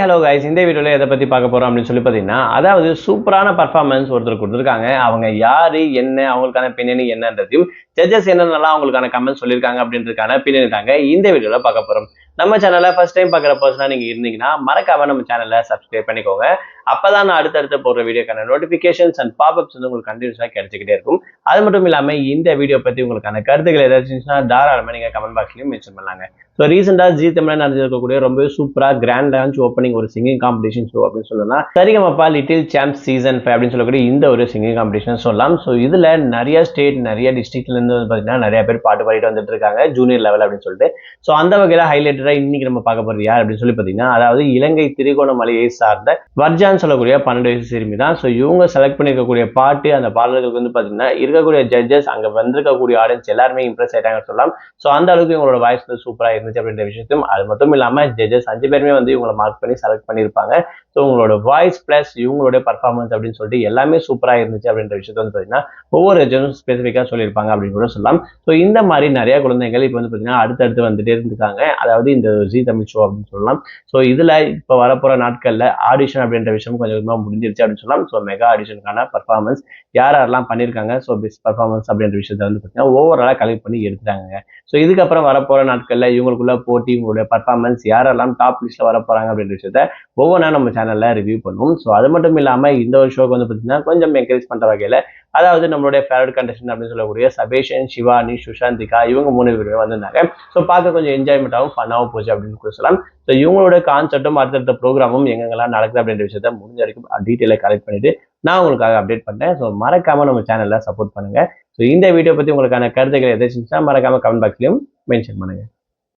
Hello guys, இந்த வீடியோல எதை பத்தி பார்க்க போறோம் அப்படின்னு சொல்லி பார்த்தீங்கன்னா, அதாவது சூப்பரான பர்ஃபார்மன்ஸ் ஒருத்தர் கொடுத்துருக்காங்க. அவங்க யாரு, என்ன, அவங்களுக்கான பின்னணி என்னன்றதையும், ஜட்ஜஸ் என்னென்னலாம் அவங்களுக்கான கமெண்ட் சொல்லியிருக்காங்க அப்படின்றதுக்கான பின்னணி தாங்க இந்த வீடியோல பார்க்க போறோம். நம்ம சேனலை ஃபர்ஸ்ட் டைம் பார்க்குற பர்சனா நீங்க இருந்தீங்கன்னா மறக்காம நம்ம சேனலை சப்ஸ்கிரைப் பண்ணிக்கோங்க. அப்பதான் நான் அடுத்தடுத்து போடுற வீடியோக்கான நோட்டிபிகேஷன்ஸ் அண்ட் பாப்அப்ஸ் வந்து உங்களுக்கு கண்டினியூஸா கிடைச்சிக்கிட்டே இருக்கும். அது மட்டும் இல்லாம இந்த வீடியோ பத்தி உங்களுக்கான கருத்துக்கள் ஏதாச்சும் இருந்துச்சுன்னா தாராளமா நீங்க கமெண்ட் பாக்ஸ்லயும் மென்ஷன் பண்ணலாங்க. ஸோ ரீசெண்டா ஜி தமிழ்ல நடந்திருக்கக்கூடிய ரொம்ப சூப்பரா கிராண்ட் லான்ச் ஓப்பனிங் ஒரு சிங்கிங் காம்படிஷன் ஷோ அப்படின்னு சொல்லலாம். சரிகமப்பா லிட்டில் சாம்ப் சீசன் 5 அப்படின்னு சொல்லக்கூடிய இந்த ஒரு சிங்கிங் காம்படிஷன் சொல்லலாம். ஸோ இதுல நிறைய ஸ்டேட், நிறைய டிஸ்ட்ரிக்ட்ல இருந்து வந்து பாத்தீங்கன்னா நிறைய பேர் பாட்டு பாடிட்டு வந்துட்டு இருக்காங்க ஜூனியர் லெவல் அப்படின்னு சொல்லிட்டு. ஸோ அந்த வகையில ஹைலைட்டடா இன்னைக்கு நம்ம பார்க்க போறது யார் அப்படின்னு சொல்லி பாத்தீங்கன்னா, அதாவது இலங்கை திரிகோணமலையை சார்ந்த வர்ஜான்னு சொல்லக்கூடிய 12 வயசு சிறுமி தான். ஸோ இவங்க செலக்ட் பண்ணிருக்கக்கூடிய பாட்டு, அந்த பாடல்களுக்கு வந்து பாத்தீங்கன்னா இருக்கக்கூடிய ஜட்ஜஸ், அங்க வந்திருக்கக்கூடிய ஆடியன்ஸ் எல்லாருமே இம்ப்ரெஸ் ஆயிட்டாங்கன்னு சொல்லலாம். ஸோ அந்த அளவுக்கு இவங்களோட வாய்ஸ் வந்து சூப்பரா இருந்துச்சு அப்படின்ற விஷயத்தையும், அது மட்டும் இல்லாம ஜட்ஜஸ் 5 பேருமே வந்து இவங்களை மார்க் பண்ணி செலக்ட் பண்ணியிருப்பாங்க. ஸோ உங்களோட வாய்ஸ் பிளஸ் இவங்களோட பர்ஃபார்மன்ஸ் அப்படின்னு சொல்லிட்டு எல்லாமே சூப்பரா இருந்துச்சு அப்படின்ற விஷயத்த வந்து பாத்தீங்கன்னா ஒவ்வொரு ஜட்ஜும் ஸ்பெசிஃபிக்கா சொல்லியிருப்பாங்க அப்படின்னு கூட சொல்லலாம். ஸோ இந்த மாதிரி நிறைய குழந்தைகள் இப்போ வந்து பாத்தீங்கன்னா அடுத்தடுத்து வந்துட்டே இருந்திருக்காங்க. அதாவது இந்த ஜி தமிழ் ஷோ அப்படின்னு சொல்லலாம். ஸோ இதுல இப்போ வரப்போற நாட்கள்ல ஆடிஷன் அப்படின்ற விஷயம் கொஞ்சம் கொஞ்சமா முடிஞ்சிருச்சு அப்படின்னு சொல்லலாம். ஸோ மெகா ஆடிஷனுக்கான பர்ஃபார்மன்ஸ் யாரெல்லாம் பண்ணியிருக்காங்க, ஸோ பெஸ்ட் பர்ஃபார்மன்ஸ் அப்படின்ற விஷயத்த வந்து பார்த்தீங்கன்னா ஓவராலாக கலெக்ட் பண்ணி எடுத்துட்டாங்க. ஸோ இதுக்கப்புறம் வரப்போற நாட்கள்ல இவங்களுக்குள்ள போட்டி, உங்களுடைய பர்ஃபார்மன்ஸ் யாரெல்லாம் டாப் லிஸ்ட்ல வர போறாங்க அப்படின்ற விஷயத்த ஒவ்வொன்றா நம்ம சேனல்ல ரிவ்யூ பண்ணுவோம். ஸோ அது மட்டும் இல்லாம இந்த ஒரு ஷோக்கு வந்து பார்த்தீங்கன்னா கொஞ்சம் என்கரேஜ் பண்ற வகையில, அதாவது நம்மளுடைய ஃபேவரட் கண்டஸ்டன்ட் அப்படின்னு சொல்லக்கூடிய சபேஷன், சிவானி, சுஷாந்திகா இவங்க 3 பேருமே வந்திருந்தாங்க. ஸோ பார்க்க கொஞ்சம் என்ஜாய்மெண்ட்டாகவும் ஃபன்னாகவும் போச்சு அப்படின்னு கூட சொல்லலாம். ஸோ இவங்களோட கான்செப்டும் அடுத்தடுத்த ப்ரோக்ராமும் எங்கெங்கெல்லாம் நடக்குது அப்படின்ற விஷயத்த முடிஞ்ச வரைக்கும் டீட்டெயிலாக கலெக்ட் பண்ணிட்டு நான் உங்களுக்காக அப்டேட் பண்ணேன். ஸோ மறக்காம நம்ம சேனல்ல சப்போர்ட் பண்ணுங்க. ஸோ இந்த வீடியோ பத்தி உங்களுக்கான கருத்துக்கள் எதாச்சும் மறக்காம கமெண்ட் பாக்ஸ்லயும் மென்ஷன் பண்ணுங்க.